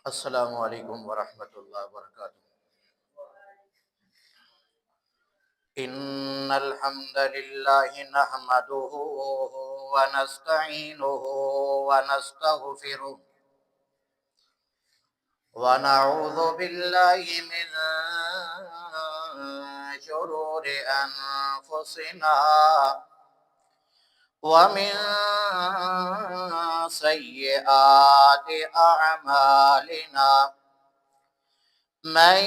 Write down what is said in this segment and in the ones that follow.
السلام عليكم ورحمة الله وبركاته. إن الحمد لله نحمده ونستعينه ونستغفره ونعوذ بالله من شرور أنفسنا ومن سيئات أعمالنا. من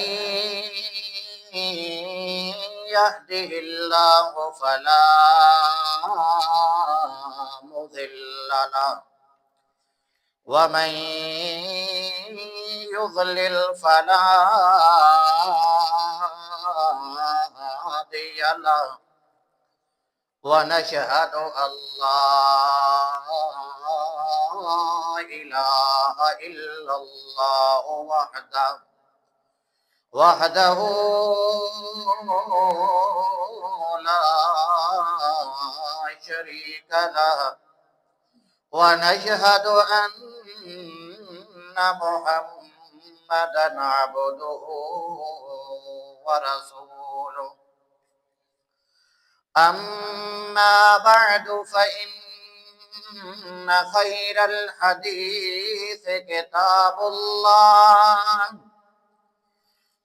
يهده الله فلا مضل له ومن يضلل فلا هادي له. ونشهد أن لا إله إلا الله وحده لا شريك له. ونشهد أن محمدا عبده ورسوله. أما بعد فإن خير الحديث كتاب الله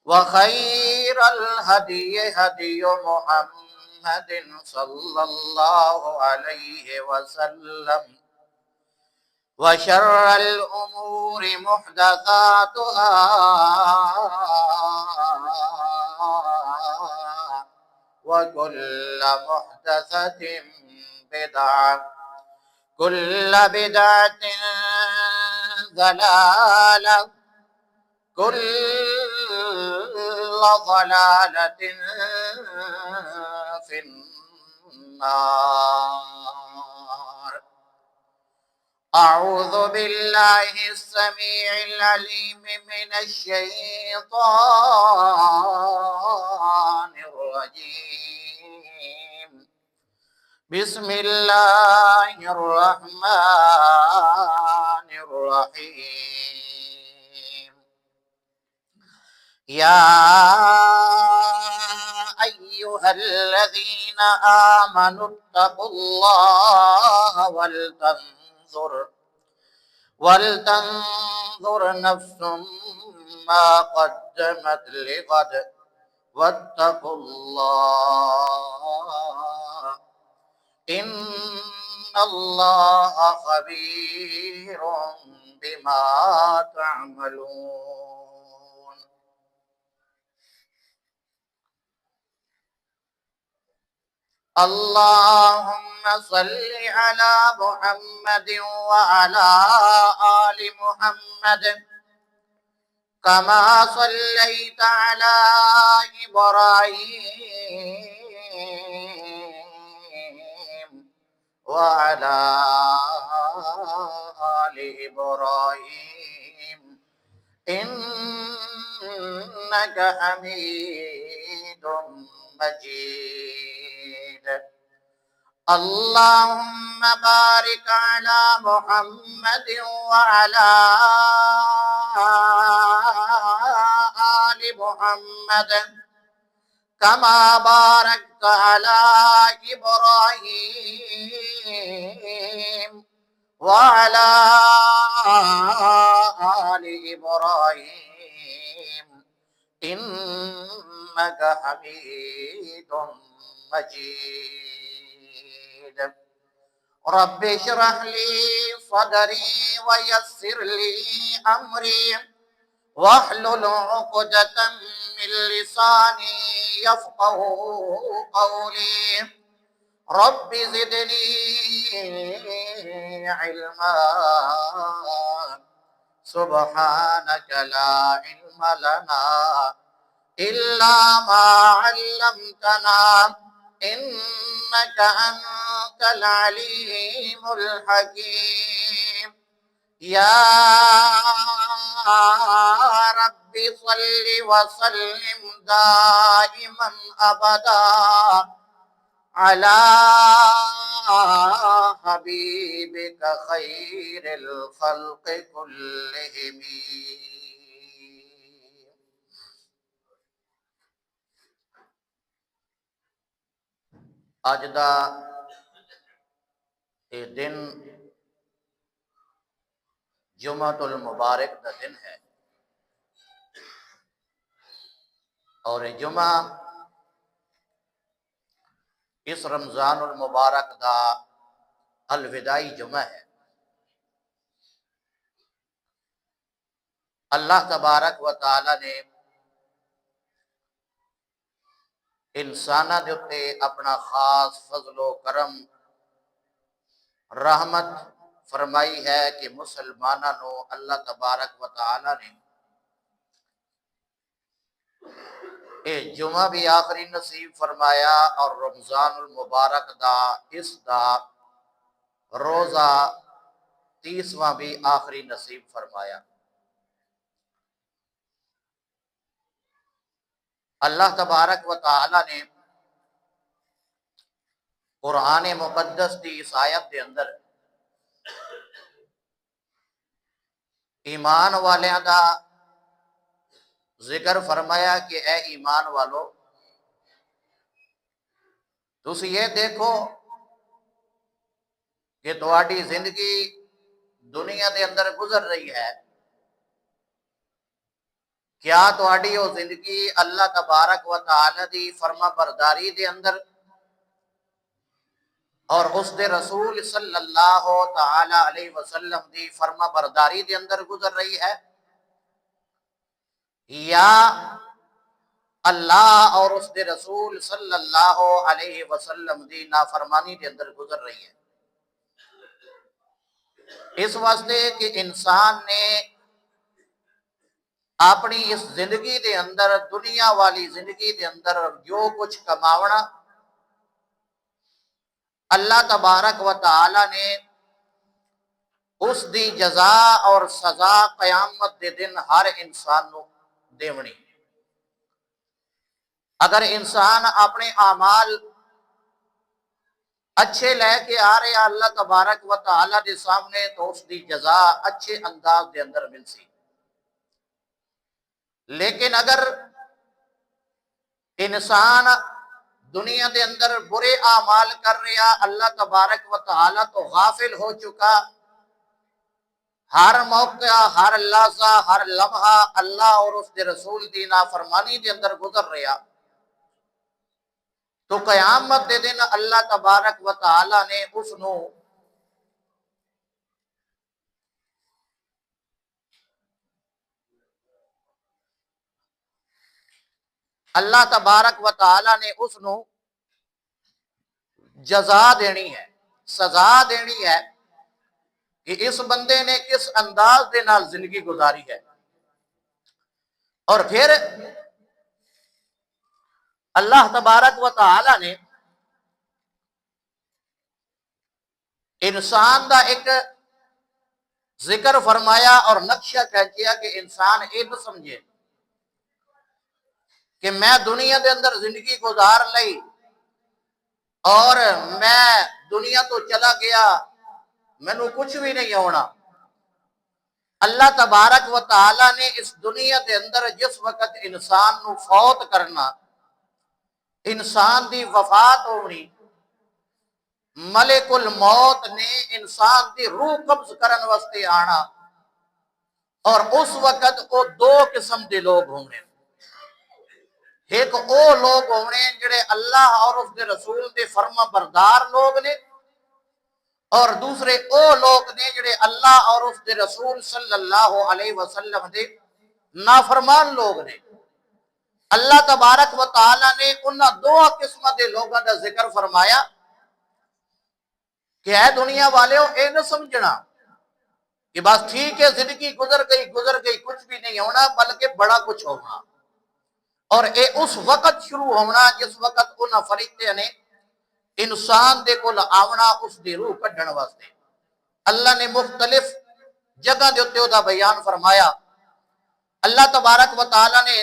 وخير الهدي هدي محمد صلى الله عليه وسلم وشر الأمور محدثاتها وكل محدثة بدعة كل بدعة ضلالة كل ضلالة في النار. أعوذ بالله السميع العليم من الشيطان الرجيم. بسم الله الرحمن الرحيم. يا أيها الذين آمنوا اتقوا الله ولتنظر نفس ما قدمت لغد واتقوا الله إن الله خبير بما تعملون. اللهم صل على محمد وعلى آل محمد كما صليت على إبراهيم وعلى آل إبراهيم إنك حميد مجيد. اللهم بارك على محمد وعلى آل محمد كما باركت على إبراهيم وعلى آل إبراهيم إنك حميد مجيد. رب اشرح لي صدري ويسر لي أمري واحلل عقدة من لساني يفقه قولي. رب زدني علما سبحانك لا علم لنا إلا ما علمتنا إنك أنت العليم الحكيم. يا رب صل وسلم دائما أبدا على حبيبك خير الخلق كلهم اج دا یہ دن جمعۃ المبارک دا دن ہے، اور یہ جمعہ اس رمضان المبارک دا الوداعی جمعہ ہے۔ اللہ تبارک و تعالی نے انساناں دے اتے اپنا خاص فضل و کرم رحمت فرمائی ہے کہ مسلماناں نو اللہ تبارک و تعالی نے اے جمعہ بھی آخری نصیب فرمایا، اور رمضان المبارک دا اس دا روزہ 30واں بھی آخری نصیب فرمایا۔ اللہ تبارک و تعالی نے قرآن مقدس دی اس آیت دے اندر ایمان والیاں دا ذکر فرمایا کہ اے ایمان والو، تسی یہ دیکھو کہ تہاڈی زندگی دنیا دے اندر گزر رہی ہے، کیا تہاڈی وہ زندگی اللہ تبارک و تعالی دی فرما برداری دے اندر اور اس دے رسول صلی اللہ تعالی علیہ وسلم دی فرما برداری دے اندر گزر رہی ہے، یا اللہ اور اس دے رسول صلی اللہ علیہ وسلم دی نافرمانی دے اندر گزر رہی ہے؟ اس واسطے کہ انسان نے اپنی اس زندگی دے اندر، دنیا والی زندگی دے اندر جو کچھ کماونا، اللہ تبارک و تعالی نے اس دی جزا اور سزا قیامت دے دن ہر انسان نو دیونی۔ اگر انسان اپنے اعمال اچھے لے کے آ رہے اللہ تبارک و تعالی دے سامنے، تو اس دی جزا اچھے انداز دے اندر مل سی۔ لیکن اگر انسان دنیا دے اندر برے اعمال کر رہا، اللہ تبارک و تعالی تو غافل ہو چکا، ہر موقع، ہر لحظہ، ہر لمحہ اللہ اور اس دے رسول دی نافرمانی دے اندر گزر رہا، تو قیامت دے دن اللہ تبارک و تعالی نے اس نو اللہ تبارک و تعالی نے اس نو جزا دینی ہے، سزا دینی ہے کہ اس بندے نے کس انداز دے نال زندگی گزاری ہے۔ اور پھر اللہ تبارک و تعالی نے انسان دا ایک ذکر فرمایا اور نقشہ کھینچیا کہ انسان یہ نہ سمجھے کہ میں دنیا دے اندر زندگی گزار لئی اور میں دنیا تو چلا گیا، مینوں کچھ بھی نہیں ہونا۔ اللہ تبارک و تعالی نے اس دنیا دے اندر جس وقت انسان نو فوت کرنا، انسان دی وفات ہونی، ملک الموت نے انسان دی روح قبض کرن واسطے آنا، اور اس وقت وہ دو قسم دے لوگ ہونے، ایک او لوگ ہونے جڑے اللہ اور اس دے رسول دے فرما بردار لوگ نے، اور دوسرے او لوگ نے جڑے اللہ اور اس دے رسول صلی اللہ علیہ وسلم دے نافرمان لوگ نے۔ اللہ تبارک و تعالی نے انہاں دو قسم دے لوگاں دا ذکر فرمایا کہ اے دنیا والےو، اے نہ سمجھنا کہ بس ٹھیک ہے زندگی گزر گئی، کچھ بھی نہیں ہونا، بلکہ بڑا کچھ ہونا، اور اے اس وقت شروع ہونا جس وقت انہاں فرشتیاں نے انسان دے کول آونا اس دی روح کڈھن واسطے۔ اللہ نے مختلف جگہ دے اوتے دا بیان فرمایا۔ اللہ تبارک و تعالی نے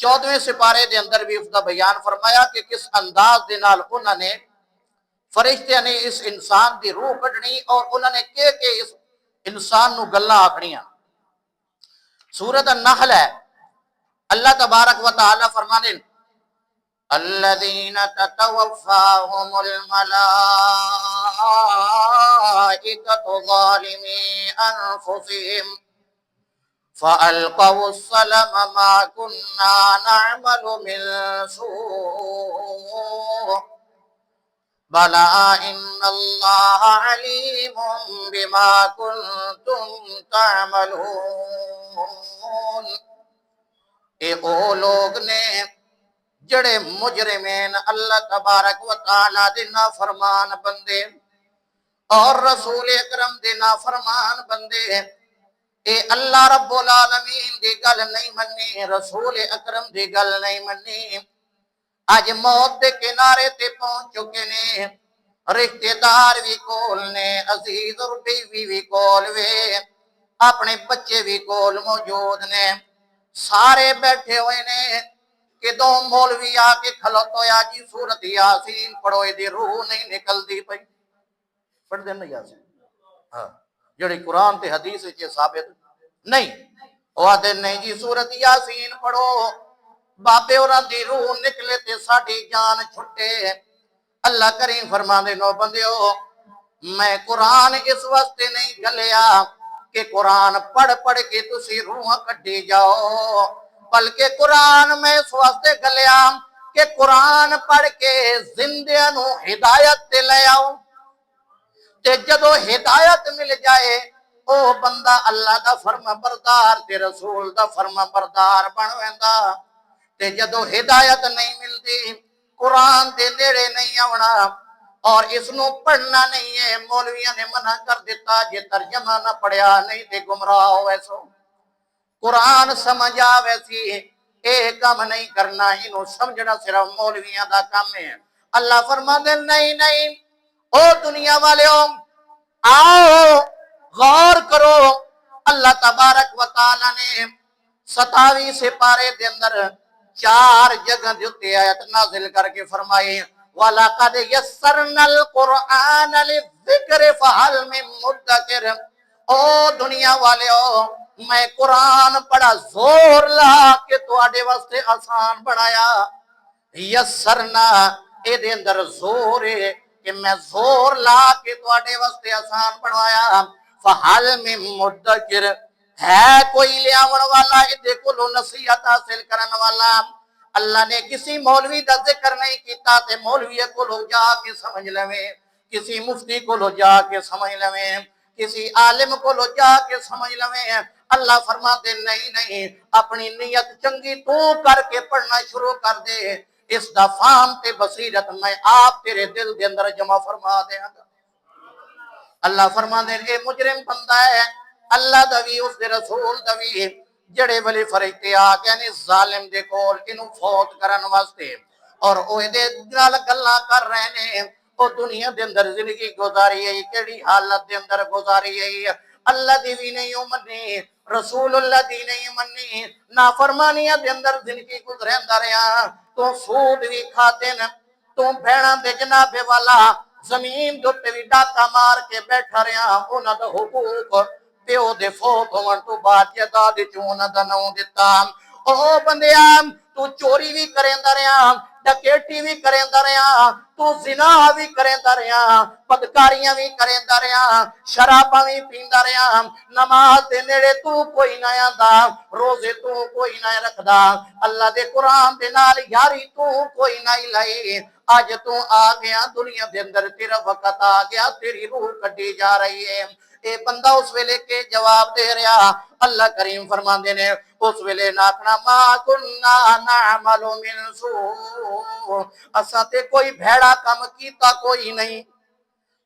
14ویں سپارے دے اندر بھی اس دا بیان فرمایا کہ کس انداز دے نال انہاں نے فرشتیاں نے اس انسان دی روح کڈنی، اور انہاں نے کہ اس انسان نو گلاں آکھنیاں۔ سورۃ النحل ہے، اللہ تبارک و تعالی فرمانے الذين تتوفاهم الملائكة ظالمي أنفسهم فألقوا السلم ما كنا نعمل من سوء بلى إن الله عليم بما كنتم تعملون۔ ایک وہ لوگ نے جڑے مجرمین اللہ تبارک و تعالی دے نافرمان بندے اور رسول اکرم دے نافرمان بندے اے اللہ رب العالمین دی گل نہیں منی، رسول اکرم دی گل نہیں منی، آج موت دے کنارے تے پہنچ چکے نے، رشتہ دار بھی کول نے، عزیز اور بیوی بھی کول وے، اپنے بچے بھی کول موجود نے، سارے بیٹھے ہوئے نے کہ دو مولوی آ کے کھلوتو یا جی سورت یاسین پڑھو دی روح نہیں نکل دی پئی، پڑھ دیں نا یاسین، ہاں جڑی قرآن تے حدیث وچ ثابت نہیں، وہ آدھے نہیں جی سورت یاسین پڑھو بابے اور دی روح نکلے تے ساڑھی جان چھٹے۔ اللہ کریم فرما دے نو بندیو میں قرآن اس واسطے نہیں گلیا کہ قرآن پڑھ پڑھ کے تسی روح کٹی جاؤ، بلکہ قرآن میں اس واسطے گلیا کہ قرآن پڑھ کے زندیاں نو ہدایت تے لے آؤ، تے جدو ہدایت مل جائے او بندہ اللہ دا فرما بردار تے رسول دا فرما بردار بن ویندا، تے جدو ہدایت نہیں ملدی قرآن دے نیڑے نہیں آونا اور اس نو پڑھنا نہیں ہے، مولویاں نے منع کر دیتا جے ترجمہ نہ پڑھیا نہیں تے گمراہ ہوئے سو، قرآن سمجھ آوے سی اے کام نہیں کرنا، انہو سمجھنا صرف مولویاں دا کام ہے۔ اللہ فرما دے نہیں نہیں او دنیا والے آؤ غور کرو، اللہ تبارک و تعالی نے 27 سپارے دے اندر 4 جگہ دیتے آیت نازل کر کے فرمائے وَلَقَدْ يَسَّرْنَا الْقُرْآنَ لِلذِّكْرِ فَهَلْ مِن مُدَّكِرٍ۔ او دنیا والے میں قرآن پڑھا زور لا کے تواڈے واسطے آسان بنایا، یسرنا اے دے اندر زور ہے کہ میں زور لا کے تواڈے واسطے آسان بنوایا، فَهَلْ مِن مُدَّكِرٍ ہے کوئی لیاون والا ادھے کو لو نصیحت حاصل کرن والا۔ اللہ نے کسی مولوی دا ذکر نہیں کیتا تے مولوی کو لو جا کے سمجھ لویں، کسی مفتی کو لو جا کے سمجھ لویں، کسی عالم کو لو جا کے سمجھ لویں۔ اللہ فرماتے نہیں نہیں اپنی نیت چنگی تو کر کے پڑھنا شروع کر دے، اس دا فہم تے بصیرت میں آپ تیرے دل دے اندر جمع فرما دیاں گا۔ اللہ فرما دے اے مجرم بندہ ہے، اللہ دوی اس دے رسول دوی جڑے ولی فرشتے آ گئے نے ظالم دے کول انہوں فوت کرن واسطے اور او دے نال گلاں کر رہے نے، او دنیا دے اندر زندگی گزاری ہے کیڑی حالت دے اندر گزاری ہے، اللہ دی بھی نہیں منی، رسول اللہ دی نہیں منی، نافرمانیاں دے اندر زندگی گزریندا رہیا، تو سود بھی کھاتے نا، تو بھیڑاں دے جناب والا زمین دو تے بھی ڈاکا مار کے بیٹھا رہیا، انہاں دا حقوق پیو دے فوت ہون تو بعد جداد چون دا نو دتا۔ او بندیاں تو چوری بھی کریندا رہیا، ڈکیٹی بھی کریندا رہیا، تو زنا بھی کریندا رہیا، بدکاریاں بھی کریندا رہیا، شراباں بھی پیندا رہیا، نماز دے نیڑے تو کوئی نہ آندا، روزے تو کوئی نہ رکھدا، اللہ دے قرآن دے نال یاری تو کوئی نہ لائی، آج تو آ گیا دنیا دے اندر تیرا وقت آ گیا، تیری روح کٹی جا رہی ہے۔ اے بندہ اس ویلے کے جواب دے رہا، اللہ کریم فرماندے نے اس ویلے ناکنا ما کننا نعمل من سوء، اساں تے کوئی بھیڑا کام کیتا کوئی نہیں،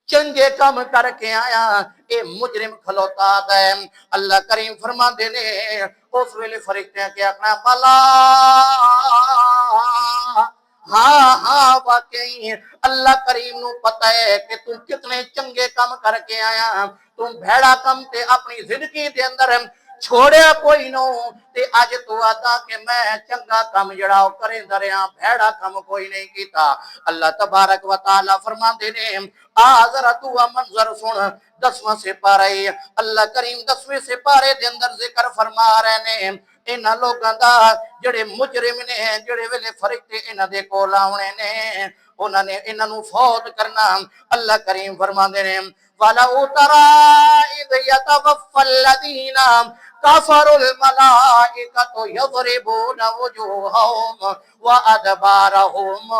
چنگے کام کر کے آیا، اے مجرم کھلوتا ہے۔ اللہ کریم فرماندے نے اس ویلے فرشتے کے آکھنا بلا ہاں ہاں واقعی اللہ کریم نو پتہ ہے کہ تم کتنے چنگے کام کر کے آیا، تم بھیڑا کم تے اپنی زندگی دے اندر چھوڑیا کوئی نو تے آج تو آتا کہ میں چنگا کام جڑاؤ کریں دریا بھیڑا کام کوئی نہیں کیتا۔ اللہ تبارک و تعالی فرما دے نے آذرہ تو منظر سن 10واں سپارہ اللہ کریم 10ویں سپارے دے اندر ذکر فرما رہے نے انہاں لوگاں دا جڑے مجرم نے جڑے ویلے فرشتے انہاں دے کول آونے نے انہاں نے انہاں نو فوت کرنا اللہ کریم فرماندے نے وَلَوْ تَرَىٰ إِذْ يَتَوَفَّى الَّذِينَ كَفَرُوا الْمَلَائِكَةُ يَضْرِبُونَ وُجُوهَهُمْ وَأَدْبَارَهُمْ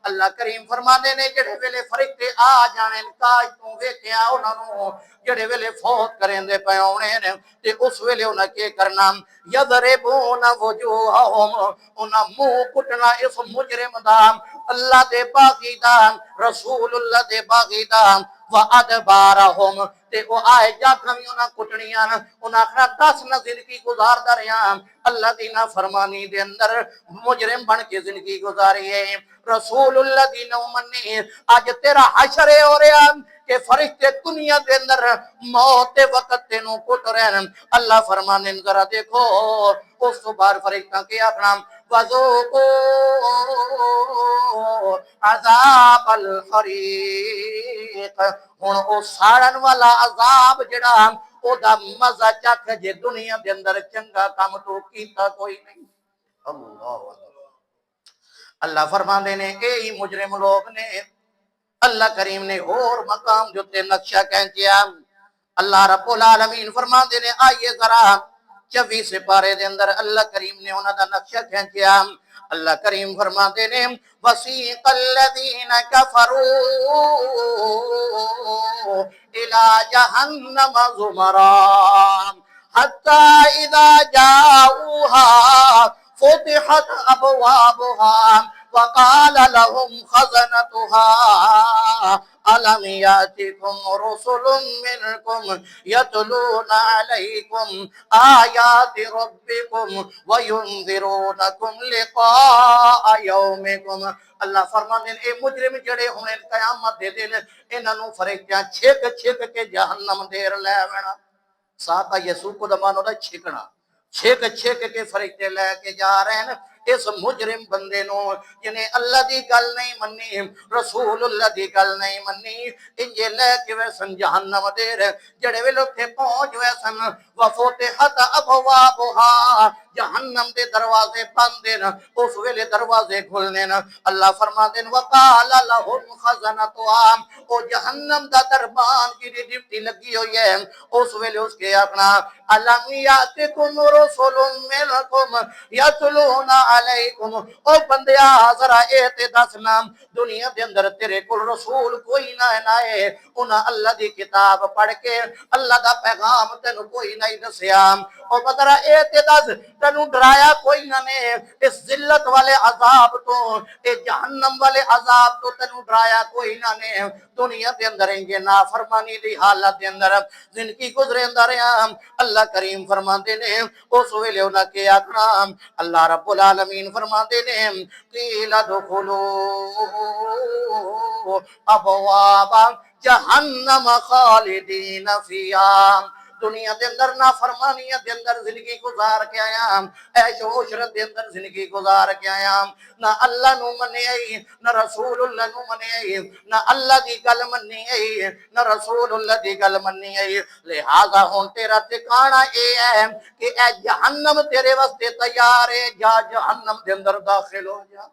اللہ کریم فرماندے نے جڑے ویلے فرشتے آ جانے کاش تو ویکھیا انہاں نو جڑے ویلے فوت کریندے پے ہونے نے تے اس ویلے انہاں کی کرنا یضربون وجوہہم انہاں منہ کٹنا اس مجرم دا اللہ دے باغی دا رسول اللہ دے باغی دا وَأَدْبَارَهُمْ تے او آئے جاکھاں بھی انہاں کٹنیاں انہاں آخنا 10 نہ زندگی گزاردا رہیا اللہ دی نافرمانی دے اندر مجرم بن کے زندگی گزاری ہے رسول اللہ دی نو منی اج تیرا حشر ہو رہا کہ فرشتے دنیا دے اندر موت دے وقت تینوں کٹ رہے ہیں اللہ فرمانے ذرا دیکھو اس تو بار فرشتہ کے اپنا وَذُوقُوا عَذَابَ الْحَرِيقِ ہن او ساڑن والا عذاب جڑا او دا مزہ چکھ جے دنیا دے اندر چنگا کام تو کیتا کوئی نہیں اللہ اللہ فرماندے نے اے مجرم لوگ نے اللہ کریم نے اور مقام جو تے نقشہ کھینچیا اللہ رب العالمین فرماندے نے آئیے ذرا 24 سپارے دے اندر اللہ کریم نے انہاں دا نقشہ کھینچیا اللہ کریم فرماندے نے وسیق الذین کفروا الى جہنم زمرا حتی اذا جاؤوها فتحت ابوابها وقال لهم خزنتها ألم يأتكم رسل منكم يتلون عليكم آيات ربكم وينذرونكم لقاء يومكم اللہ فرماندے اے مجرم جڑے ہونے قیامت دے دن انہاں نو فرشتیاں چھک چھک کے جہنم دیر لے وینا ساقہ یسوع کو دمانو دا چھکنا چھک چھک کے فرشتے لے کے جا رہے ہیں اس مجرم بندے نو جنہیں اللہ دی گل نہیں منی رسول اللہ دی گل نہیں منی انجے لے کے ویسن جہنم دیر جڑے ویلو تھے پہنچ ویسن وفتحت ابوابها جہنم دے دروازے بند دین اس ویلے دروازے کھلنے اللہ فرما دین وقال لهم خزنتها او جہنم دا دربان کی ڈیوٹی لگی ہوئی ہے اس ویلے اس کے اپنا الم یاتکم رسول منکم یتلون علیکم او بندیا ذرا اے دسنا دنیا دے اندر تیرے کول رسول کوئی نہ ہے انہاں اللہ دی کتاب پڑھ کے اللہ دا پیغام تینو کوئی نہیں دسیا او بدرا اے دس تینو ڈرایا کوئی نہ نے اس ذلت والے عذاب تو اے جہنم والے عذاب تو تینو ڈرایا کوئی نہ نے دنیا دے اندر انجے نافرمانی دی حالت دے اندر زندگی گزریندا رہیا اللہ کریم فرماندے نے اس ویلے انہاں کے آکھنا اللہ رب العالمین فرماندے نے قیل ادخلوا ابواب جہنم خالدین فیہا دنیا دے اندر نافرمانیاں دے اندر زندگی گزار کے آیا عیش و عشرت دے اندر زندگی گزار کے آیا نہ اللہ نو منی نہ رسول اللہ نو منی نہ اللہ دی گل منی نہ رسول اللہ دی گل منی لہذا ہن تیرا ٹھکانہ اے ہے کہ اے جہنم تیرے واسطے تیار ہے جا جہنم دے اندر داخل ہو جا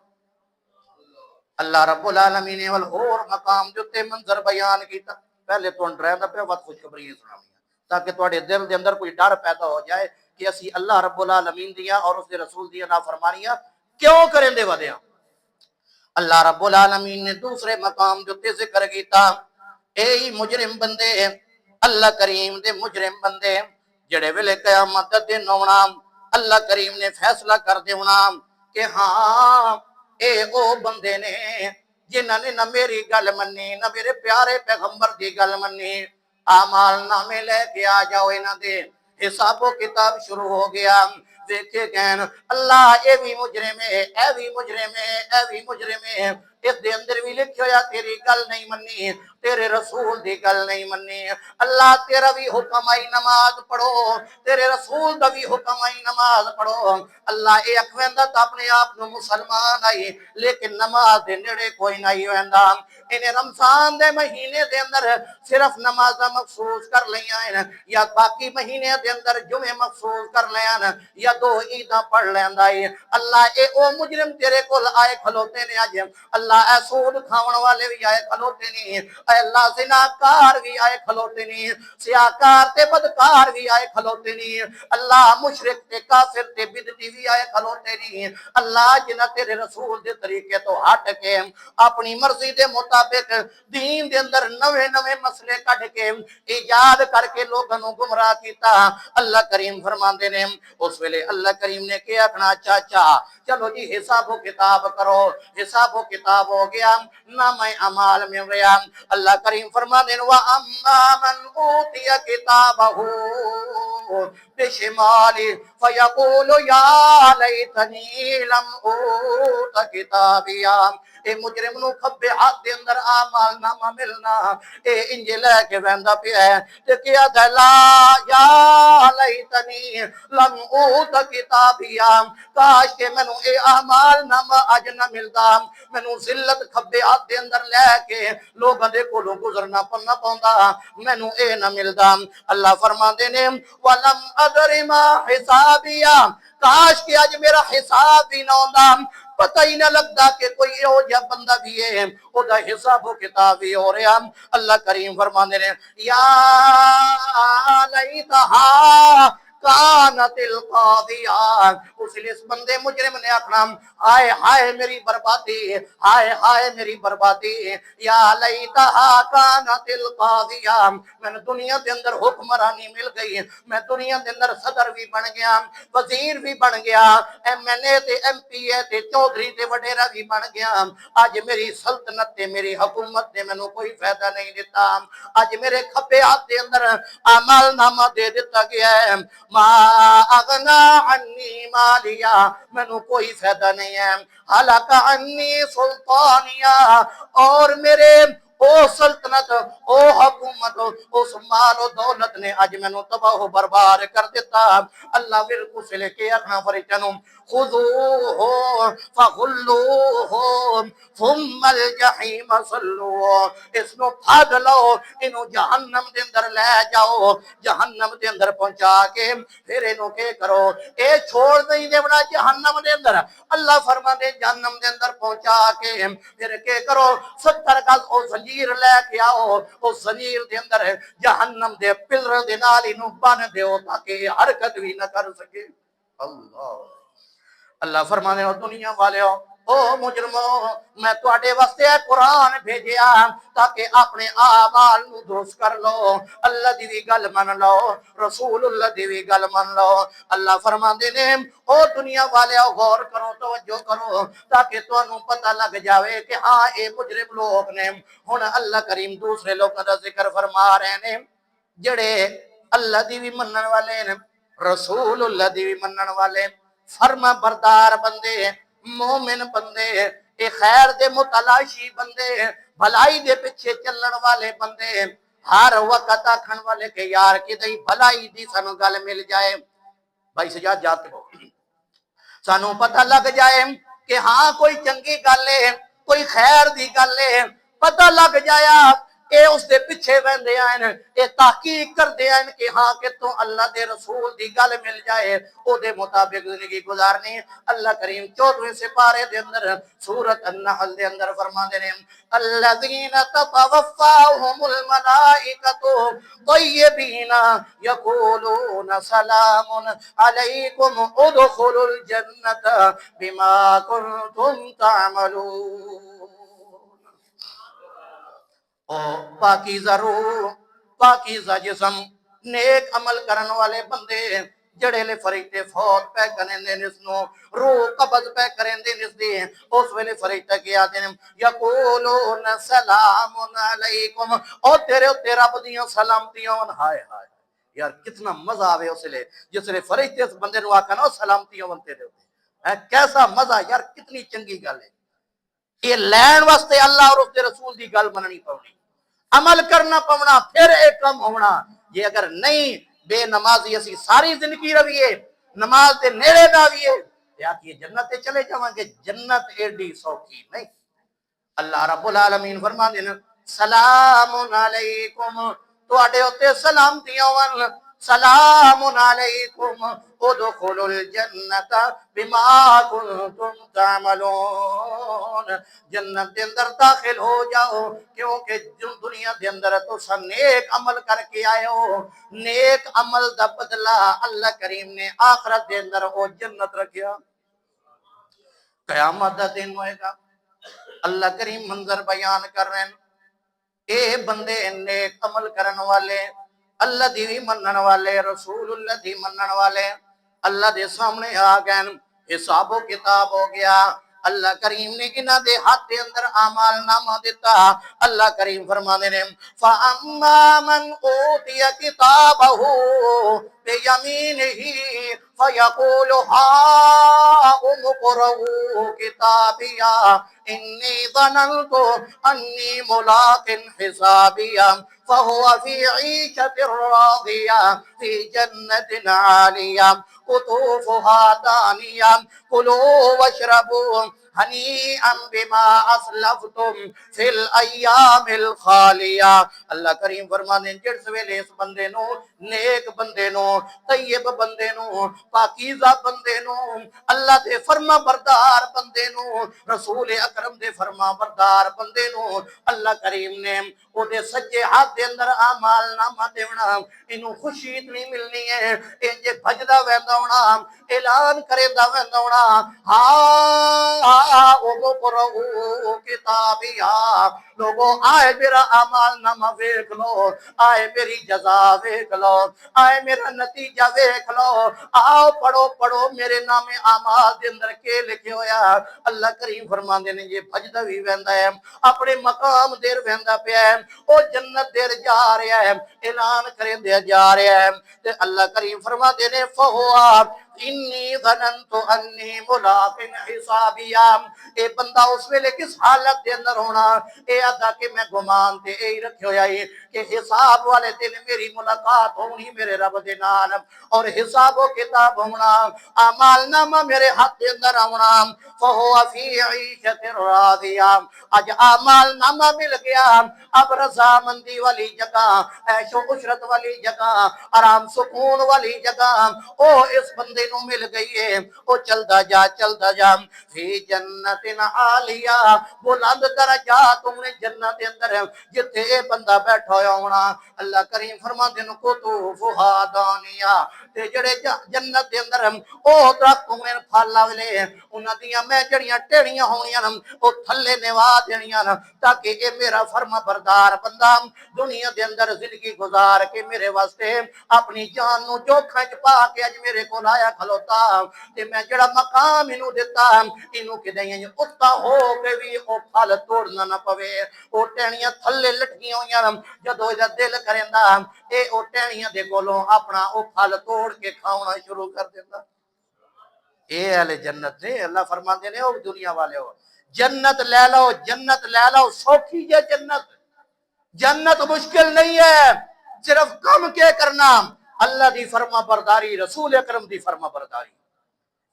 اللہ رب العالمین نے اور مقام جو تے منظر بیان کیتا پہلے تو ڈرائندا پہ وقت خوشخبری سناوی تاکہ تواڈے دل دے اندر کوئی ڈر پیدا ہو جائے کہ اسی اللہ رب العالمین دیا اور اس دے رسول دیا نافرمانیاں کیوں کریں دے ودیاں اللہ رب العالمین نے دوسرے مقام جو تے ذکر کیتا اے مجرم بندے اللہ کریم دے مجرم بندے جڑے ویلے قیامت دا دن ہونا اللہ کریم نے فیصلہ کر دیونا کہ ہاں اے او بندے نے جنہاں نے نہ میری گل منی نہ میرے پیارے پیغمبر دی گل منی اعمال نامے لے کے آ جاؤ انہاں دے حساب و کتاب شروع ہو گیا دیکھے گئے اللہ اے بھی مجرم ہے اے بھی مجرم ہے اے بھی مجرم ہے اس دے اندر بھی لکھیا ہویا تیری گل نہیں منی، تیرے رسول دی گل نہیں منی۔ اللہ تیرا بھی حکم آئی نماز پڑھو، تیرے رسول دا بھی حکم آئی نماز پڑھو۔ اللہ اے اکھویندا تا اپنے آپ نو مسلمان آئی، لیکن نماز دے نیڑے کوئی نہیں ویندا۔ انہیں رمضان دے مہینے دے اندر صرف نمازاں مخصوص کر لیاں ہیں، یا باقی مہینے دے اندر جمعے مخصوص کر لیاں ہیں، یا دو عیداں پڑھ لیندا ہے۔ اللہ اے او مجرم تیرے کول آئے کھلوتے نے اج، اللہ اے سود کھاون والے بھی آئے کھلوتے نے، اے اللہ زناکار بھی آئے کھلوتے نے، سیاکار تے بدکار بھی آئے کھلوتے نے، اللہ مشرک تے کافر تے بدعتی بھی آئے کھلوتے نے۔ اللہ جنہ تیرے رسول دے طریقے تو ہٹ کے اپنی مرضی دے مطابق دین دے اندر نوے نوے مسئلے کٹ کے ایجاد کر کے لوگوں کو گمراہ کیتا، اللہ کریم فرماندے نے اس ویلے اللہ کریم نے کیا اپنا چاچا چلو جی حساب و کتاب کرو، حساب و کتاب ہو گیا، نام اعمال مل رہا۔ اللہ کریم فرماندے نے وَأَمَّا مَنْ أُوتِيَ كِتَابَهُ بِشِمَالِهِ فَيَقُولُ يَا لَيْتَنِي لَمْ أُوتَ كِتَابِيَهْ۔ اے مجرم نو کھبے ہاتھ دے اندر اعمال نامہ ملنا، اے انج لے کے ویندا پیا ہے تے کیا دلا یا لیتنی لم اوت کتابیا، کاش کہ مینوں اے اعمال نامہ اج نہ ملدا، مینوں ذلت کھبے ہاتھ دے اندر لے کے لوگاں دے کولوں گزرنا پنا پوندا، مینوں اے نہ ملدا۔ اللہ فرماندے نے ولم ادر ما حسابیا، کاش کہ اج میرا حساب ہی نہ ہوندا، پتہ ہی نہ لگتا کہ کوئی او جا بندہ بھی ہے او دا حساب و کتاب ہی ہو رہا۔ اللہ کریم فرماندے نے یا لیتہا کانت القاضیہ، اس لیے اس بندے مجرم نے آکھنا ہائے ہائے میری بربادی، ہائے ہائے میری بربادی، یا لیتہا کانت القاضیہ، میں نے دنیا دے اندر حکمرانی مل گئی، میں دنیا دے اندر صدر بھی بن گیا، وزیر بھی بن گیا، ایم این اے تے ایم پی اے تے چودھری تے وڈیرا بھی بن گیا، آج میری سلطنت تے میری حکومت نے مینوں کوئی فائدہ نہیں دیتا، آج میرے کھبے ہاتھ دے اندر اعمال نامہ دے دیتا گیا ہے، ما اغنا عنی مالیا، مینوں کوئی فائدہ نہیں ہے، ہلاک عنی سلطانیہ، اور میرے او سلطنت او حکومت اس مال و دولت نے اج مینوں تباہ و برباد کر دیتا۔ اللہ ورکو سے لے کے اپنا فرشتوں خذوہ فغلوہ ثم الجحیم صلوہ، اس نو پھاگ لو، انو جہنم دے اندر لے جاؤ، جہنم دے اندر پہنچا کے پھر انو کے کرو، اے چھوڑ نہیں دے بنا جہنم دے اندر، اللہ فرما دے جہنم دے اندر پہنچا کے پھر کے کرو 70 گز او زنجیر لے کے آؤ، او زنجیر دے اندر جہنم دے پلر دے نال انو بن دیو تاکہ حرکت بھی نہ کر سکے۔ اللہ اللہ فرمانے ہو دنیا والے ہو او مجرمو، میں تواڈے واسطے قرآن بھیجیا تاکہ اپنے اعمال نو درست کر لو، اللہ دی بھی گل من لو، رسول اللہ دی بھی گل من لو۔ اللہ فرماندے نے او دنیا والے غور کرو، توجہ کرو تاکہ تانوں پتہ لگ جاوے کہ ہاں اے مجرم لوگ نے۔ ہن اللہ کریم دوسرے لوگوں دا ذکر فرما رہے نے جڑے اللہ دی بھی منن والے نے، رسول اللہ دی بھی منن والے، فرما بردار بندے، مومن بندے، اے خیر دے متلاشی بندے، بھلائی دے پیچھے چلن والے بندے، ہر وقت آکھن والے کہ یار کدی بھلائی دی سانو گل مل جائے، بھائی سجاد جاتے ہو سانو پتہ لگ جائے کہ ہاں کوئی چنگی گل ہے، کوئی خیر دی گل ہے، پتہ لگ جایا اے اس دے پیچھے ویندے آئین، اے تحقیق کردے آئین کہ ہاں کہ تو اللہ دے رسول دی گل مل جائے او دے مطابق زندگی گزارنی۔ اللہ کریم 14ویں سپارے دے اندر سورۃ النحل دے اندر فرما دے ہیں الذین تتوفاهم الملائکۃ طیبین یقولون سلام علیکم ادخلوا الجنۃ بما کنتم تعملون۔ او پاکیزہ روح، پاکیزہ جسم، نیک عمل کرن والے بندے جڑے لے فرشتے فوت پہ کرندے نس نو روح قبض پہ کرندے نس دی اس ویلے فرشتے کیا دین یقولون سلام علیکم، او تیرے رب دیاں سلامتیاں ہون۔ ہائے ہائے یار کتنا مزہ آوے اس لے جس لے فرشتے اس بندے نو آکھن او سلامتیاں ہون تیرے، کیسا مزہ یار، کتنی چنگی گل ہے۔ یہ لین واسطے اللہ اور اس کے رسول دی گل مننی پونی، عمل کرنا پونا، پھر ایک کم ہونا۔ یہ اگر نہیں بے نمازی اسی ساری زندگی رویے، نماز دے نیڑے نہ آئیے، یا کہ جنت تے چلے جاواں گے، جنت ایڈی سوکھی نہیں۔ اللہ رب العالمین فرما دینا سلام علیکم، تواڈے اوتے سلامتیاں ون، سلام علیکم ادخلوا الجنت بما کنتم تعملون، جنت دے اندر داخل ہو جاؤ کیونکہ دنیا دے اندر تساں نیک عمل کر کے آئے ہو، نیک عمل دا بدلہ اللہ کریم نے آخرت دے اندر او جنت رکھیا۔ قیامت دا دن ہوئے گا، اللہ کریم منظر بیان کر رہے ہیں، اے بندے نیک عمل کرن والے، اللہ دی منن والے، رسول اللہ دی منن والے اللہ دے سامنے آ گئے، حساب و کتاب ہو گیا۔ اللہ کریم نے انہاں دے ہاتھ دے اندر اعمال نامہ دیتا۔ اللہ کریم فرمانے نے فَأَمَّا مَنْ أُوتِيَ كِتَابَهُ بِيَمِينِهِ فَيَقُولُ هَاؤُمُ اقْرَءُوا كِتَابِيَهْ إِنِّي ظَنَنْتُ أَنِّي مُلَاقٍ حِسَابِيَهْ فَهُوَ فِي عِيشَةٍ رَاضِيَةٍ فِي جَنَّةٍ عَالِيَةٍ قطوفها دانية كلوا واشربوا ہنیئا بما اسلفتم فی الایام الخالیہ۔ اللہ کریم فرمانے ہیں جس ویلے اس بندے نو، نیک بندے نو، طیب بندے نو، پاکیزہ بندے نو، اللہ دے فرما بردار بندے نو، رسول اکرم دے فرما بردار بندے نو اللہ کریم نے او دے سجے ہاتھ دے اندر اعمال نامہ دیونا، انہوں خوشی اتنی ملنی ہے، انجے بھجدہ ویندا ہونا، اعلان کریندہ ویندا ہونا، ہاں اقرؤوا کتابیا، لوگوں آئے میرا اعمال نامہ ویکھ لو، آئے میری جزا ویکھ لو، آئے میرا نتیجہ ویکھ لو، آؤ پڑھو پڑھو میرے نام اعمال دے اندر کے لکھے ہویا۔ اللہ کریم فرماندے نے یہ بھجدا وی ویندا ہے، اپنے مقام دیر ویندا پیا ہے، او جنت دیر جا رہا ہے، اعلان کریندے جا رہا ہے، تے اللہ کریم فرماندے نے فہوا انی ظننت انی ملاق حسابیا، اے بندہ اس ویلے کس حالت دے اندر ہونا، اے ادا کہ میں گمان تے اے رکھے ہویا ہے کہ حساب والے دن میری ملاقات ہونی میرے رب دے نال، اور حساب و کتاب ہونا، اعمال نامہ میرے ہاتھ دے اندر ہونا، فہو فی عیشۃ راضیہ، اج اعمال نامہ مل گیا، اب رضامندی والی جگہ، عیش و عشرت والی جگہ، آرام سکون والی جگہ او اس بندے نو مل گئی ہے، او چلدا جا فی جنت عالیہ، بلند درجات تم نے جنت کے اندر جتھے اے بندہ بیٹھا ہویا ہونا۔ اللہ کریم فرماندے نے قطوفها دانیہ، تے جڑے جنت دے اندر او درخت میں پھل والے انہاں دیاں میں جڑیاں ٹہنیاں ہونیاں او تھلے نوا دینیاں تاکہ اے میرا فرما بردار بندہ دنیا دے اندر زندگی گزار کے میرے واسطے اپنی جان نو جوکھا چ پا کے اج میرے کول آیا کھلوتا، تے میں جڑا مقام انہوں دیتا انہوں کہ دائیں اتا ہو کے بھی او پھل توڑنا نہ پوے، او ٹہنیاں تھلے لٹکیاں ہویاں جدو دا دل کریندا اے او ٹہنیاں دے کولوں اپنا او پھل توڑ کے کھاونا شروع کر دیندا۔ اے اہل جنت نے اللہ فرماندے نے او دنیا والے ہو جنت لے لو، جنت لے لو، سوکھی ہے جنت، جنت مشکل نہیں ہے، صرف کم کے کرنا اللہ دی فرما برداری، رسول اکرم دی فرما برداری،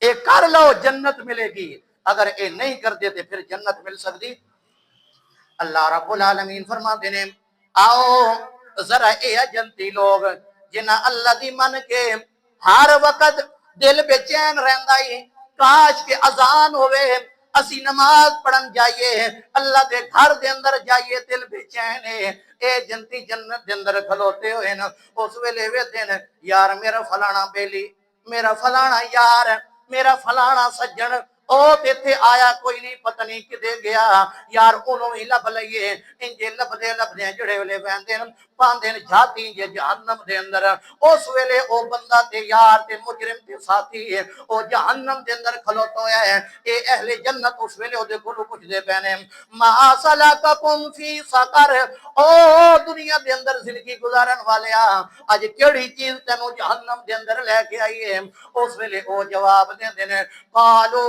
اے کر لو جنت ملے گی، اگر اے نہیں کر دیتے پھر جنت مل سکتی۔ اللہ رب العالمین فرماتے ہیں آؤ ذرا اے جنتی لوگ جنہ اللہ دی من کے ہر وقت دل بے چین رہندا ہے، کاش کے اذان ہوئے اسی نماز پڑھن جائیے، اللہ دے گھر دے اندر جائیے، دل بے چین ہے، اے جنتی جنت دے اندر کھلوتے ہوئے نا اس ویلے ویدے نا یار میرا فلانا بیلی، میرا فلانا یار، میرا فلانا سجن او تیتھے آیا کوئی نہیں پتہ نہیں کدے گیا، یار انہوں ہی لب لئیے، انجے لب دے جڑے ویلے بیندے پاندے جاتی جے جہنم دے اندر، اس ویلے او بندہ تے یار تے مجرم تے ساتھی ہے او جہنم دے اندر کھلوتا ہویا ہے، اے اہل جنت اس ویلے او دے کولو پوچھ دے پینے ما سلککم فی سقر، او دنیا دے اندر زندگی گزارن والیا اج کیڑی چیز تینوں جہنم دے اندر لے کے آئی ہے، اس ویلے او جواب دے دینے قالو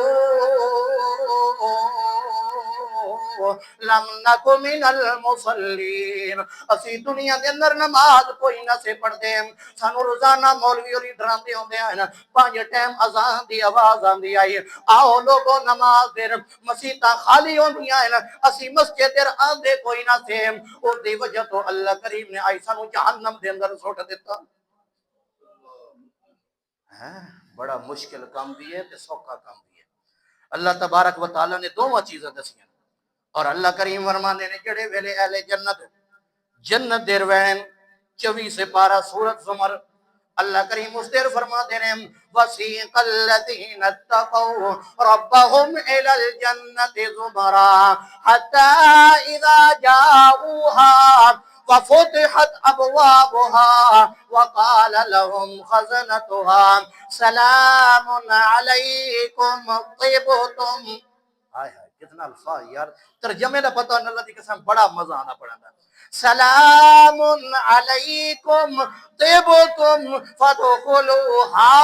لم نکو من المصلین، اسی دنیا دے اندر نماز کوئی نہ سے پڑھ دے، سانو روزانہ مولوی اور ڈراندے ہوندے ہیں 5 ٹائم اذان دی آواز آندی آئی، آؤ لوگوں نماز دیر مسیتاں خالی ہوندیاں ہیں، اسی مسجد دیر آندے کوئی نہ سے، اور دی وجہ تو اللہ کریم نے آئی سانو جہنم دے اندر سوٹ دیتا ہے۔ بڑا مشکل کام بھی ہے تے سوکھا کام بھی ہے۔ اللہ تبارک و تعالی نے دونوں چیزیں دسیاں، اور اللہ کریم فرماندے نے جڑے ویلے اہل جنت دیر وین 24 سے 12 سورۃ زمر، اللہ کریم اس دیر فرما دے رہے ہیں وَسِيقَ الَّذِينَ اتَّقَوْا رَبَّهُمْ إِلَى الْجَنَّةِ زُمَرًا حَتَّى إِذَا جَاءُوهَا وَفُتِحَتْ أَبْوَابُهَا وَقَالَ لَهُمْ خَزَنَتُهَا سَلَامٌ عَلَيْكُمْ طِبْتُمْ۔ ہائے ہائے کتنا الفاظ یار، ترجمے دا پتہ اللہ دی قسم بڑا مزہ آنا پڑا تھا۔ سلام علیکم طبتم فادخلوها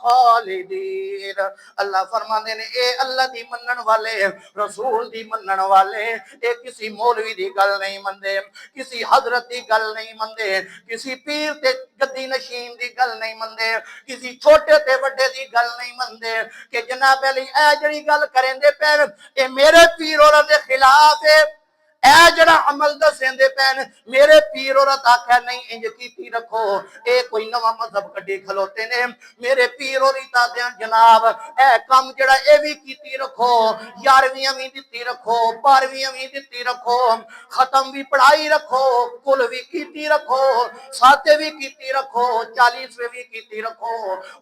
خالدین، اللہ فرماندے نے اے اللہ دی منن والے، رسول دی منن والے، اے کسی مولوی دی گل نہیں مندے، کسی حضرت دی گل نہیں مندے، کسی پیر تے گدی نشین دی گل نہیں مندے، کسی چھوٹے تے بڑے دی گل نہیں مندے کہ جناب علی اے جڑی گل کریں دے پیر اے میرے پیر اور دے خلاف ہے، اے جڑا عمل دسیں دے پین میرے پیر عورت آکھا نہیں انج کیتی رکھو، اے کوئی نواں مذہب کڈی کھلوتے نے، میرے پیر عورت دیاں جناب اے کام جڑا اے بھی کیتی رکھو، 11ویں بھی دتی رکھو، 12ویں بھی دتی رکھو، ختم بھی پڑھائی رکھو، کل بھی کیتی رکھو، ساتے بھی کیتی رکھو، 40ویں بھی کیتی رکھو،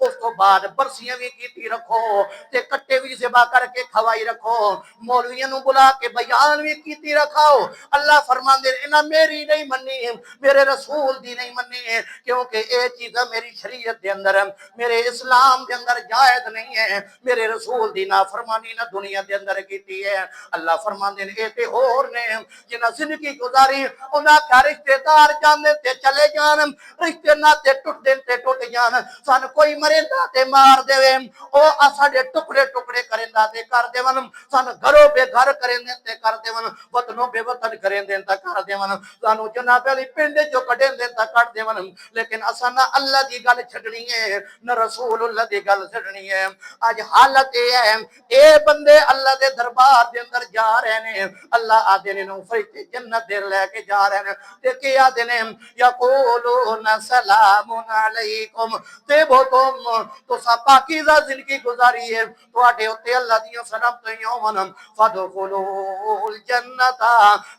اس تو بعد برسیاں بھی کیتی رکھو تے کٹے بھی ذبح کر کے کھوائی رکھو، مولویاں نو بلا کے بیان بھی کیتی رکھاؤ۔ اللہ فرماندے انہاں میری نہیں منی، میرے رسول دی نہیں منی، کیونکہ اے چیزاں میری شریعت دے اندر میرے اسلام دے اندر جائز نہیں ہے، میرے رسول دی نافرمانی نہ دنیا دے اندر کیتی ہے۔ اللہ فرماندے اے تے ہور نے جنہاں زندگی گزاری انہاں کا رشتہ دار جاندے تے چلے جان، رشتے ناتے ٹوٹ دین تے ٹوٹ جان، سان کوئی مریندا تے مار دے او اساڈے ٹکڑے ٹکڑے کریندا تے کر دیون، سان گھروں بے گھر کریندے تے کر دیون، وطنوں بے وطن کریندے تے کر دیون، سانو جناب علی پنڈ جو کڈین دے تے کر دیون، لیکن اساں نہ اللہ دی گل چھڈنی ہے نہ رسول اللہ دی گل چھڈنی ہے۔ اج حالت اے ہے اے بندے اللہ دے دربار دے اندر جا رہے نے، اللہ آدے نے نو فرشتے جنت دے لے کے جا رہے نے تے کہ آدے نے یقولون سلام علیکم طبتم، تو سا پاکیزہ زندگی گزاری ہے تواڈے اوتے اللہ دیاں سلامتیاں ہون فادخلوا الجنت،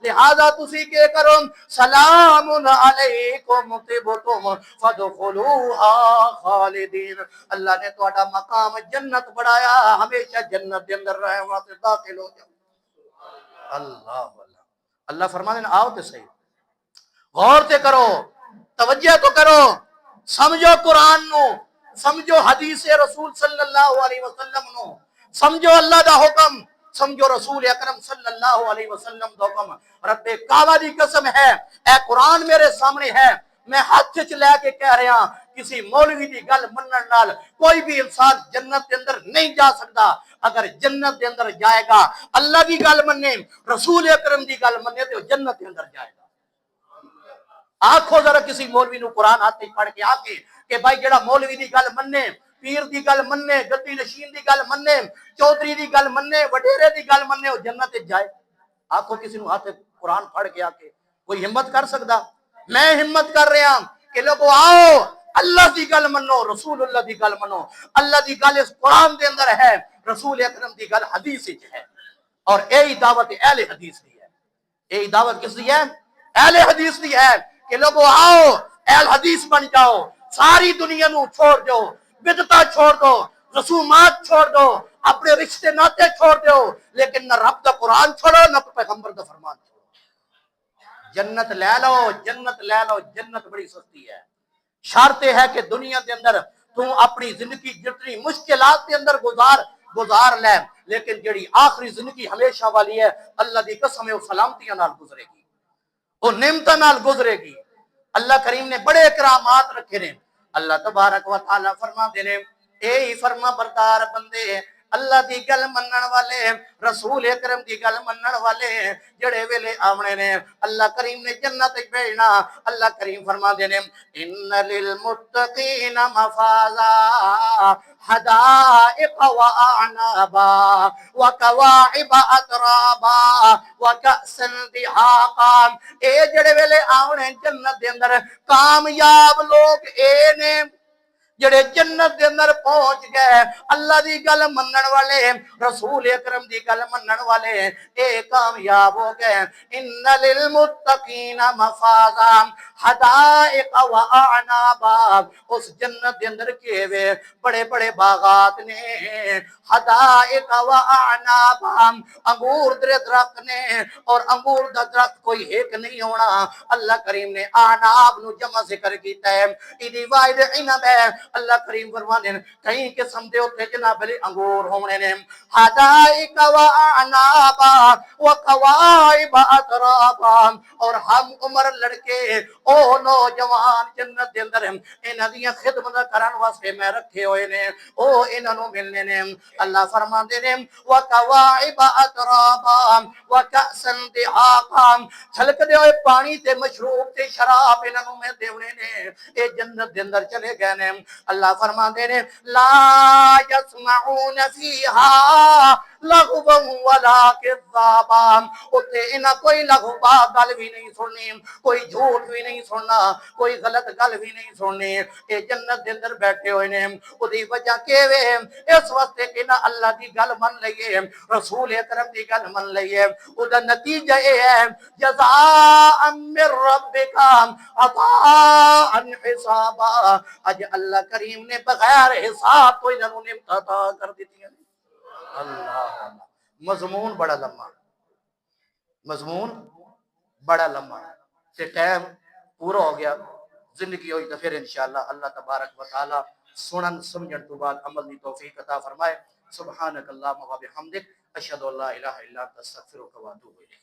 لہذا تسی کے کرو سلام علیکم طبتم فادخلوها خالدین، اللہ نے تواڈا مقام جنت بڑھایا، ہمیشہ جنت دے اندر رہے واسطے داخل ہو جاؤ۔ اللہ اللہ اللہ فرمانے آؤ تے صحیح، غور تے کرو، توجہ تو کرو، سمجھو قرآن نو، سمجھو حدیث رسول صلی اللہ علیہ وسلم نو، سمجھو اللہ دا حکم، سمجھو رسول اکرم صلی اللہ علیہ وسلم دا حکم۔ رب کعبہ دی قسم ہے، اے قرآن میرے سامنے ہے، میں ہاتھ چ لے کے کہہ رہا کسی مولوی دی گل منن نال کوئی بھی انسان جنت دے اندر نہیں جا سکتا، اگر جنت دے اندر جائے گا اللہ دی گل مننے رسول اکرم دی گل مننے تو جنت دے اندر جائے گا۔ آکھو ذرا کسی مولوی نو قرآن ہاتھ پڑھ کے آکے کہ بھائی جڑا مولوی دی گل مننے، پیر دی گل مننے، گدی نشین دی گل مننے، چودھری دی گل مننے، وڈیرے دی گل مننے، وہ جنت جائے۔ آکھو کسی نو ہاتھ قرآن پڑھ کے آکے کوئی ہمت کر سکدا؟ میں ہمت کر رہا کہ لوگو آؤ اللہ دی گل منو، رسول اللہ دی گل منو، اللہ دی گل اس قرآن دے اندر ہے، رسول اکرم دی گل حدیث وچ ہے، اور یہی دعوت اہل حدیث دی ہے۔ یہی دعوت کس دی ہے؟ اہل حدیث دی ہے کہ لوگو آؤ اہل حدیث بن جاؤ، ساری دنیا نو چھوڑ دو، بدعتاں چھوڑ دو، رسومات چھوڑ دو، اپنے رشتے ناتے چھوڑ دو، لیکن نہ رب دا قرآن چھوڑو نہ پیغمبر دا فرمان چھوڑو۔ جنت لے لو، جنت لے لو، جنت بڑی سستی ہے۔ شرط ہے کہ دنیا دے اندر تو اپنی زندگی جتنی مشکلات دے اندر گزار لے، لیکن جڑی آخری زندگی ہمیشہ والی ہے اللہ دی قسم ہے وہ سلامتیاں نال گزرے گی، وہ نعمتاں نال گزرے گی۔ اللہ کریم نے بڑے کرامات رکھے نے۔ اللہ تبارک و تعالی فرما دے نے اے فرما بردار بندے اللہ دی گل منن والے رسول اکرم دی گل منن والے جڑے ویلے آونے نے اللہ کریم نے جنت وچ بھیجنا اللہ کریم فرما دے نے ان للمتقین مفازا حدائق واعنابا وکواعب اترابا وکأسا دہاقا اے جڑے ویلے آونے جنت دے اندر کامیاب لوگ اے نے جڑے جنت دے اندر پہنچ گئے اللہ دی گل منن والے رسول اکرم دی گل منن والے اے کامیاب ہو گئے ان للمتقین مفازا حدائق واعنابا اس جنت دے اندر کیوے بڑے بڑے باغات نے حدائق واعنابا انگور دے درخت نے اور انگور دا درخت کوئی ایک نہیں ہونا اللہ کریم نے اعناب نو جمع ذکر کیتا ہے ایدی واحد عنب ہے اللہ کریم فرمانے ہیں کہیں قسم دے ہوتے جناب علی انگور ہونے نے حدائق واعنابا وقوائب اترابا اور ہم عمر لڑکے او نوجوان جنت دے اندر انہاں دیاں خدمت کرن واسطے میں رکھے ہوئے نے او انہاں نو ملنے نے اللہ فرماندے نے وقوائب اترابا وکأسا دہاقا چھلک دے ہوئے پانی تے مشروب تے شراب انہاں نو میں دیونے نے اے جنت دے اندر چلے گئے نے اللہ فرما دے نے لا يسمعون فيها لغوا ولا كذابا اتے انہاں کوئی لغوا گل بھی نہیں سننی کوئی جھوٹ بھی نہیں سننا کوئی غلط گل بھی نہیں سننی اے جنت دے اندر بیٹھے ہوئے نے اودی وجہ کیوے اس واسطے کہ نہ اللہ دی گل من لئیے رسول اکرم دی گل من لئیے اودہ نتیجہ اے ہے جزاء من ربک عطاء حسابا اج اللہ کریم نے بغیر حساب کوئی انہوں نے عطا کر دیتی ہیں اللہ مضمون بڑا لمبا مضمون بڑا لمبا سے ٹائم پورا ہو گیا زندگی ہوئی تو پھر انشاءاللہ اللہ تبارک و تعالی سنن سمجھن تو بعد عمل دی توفیق عطا فرمائے سبحانک اللہم و بحمدک اشہدو اللہ الہ الا انت استغفرک و اتوب الیک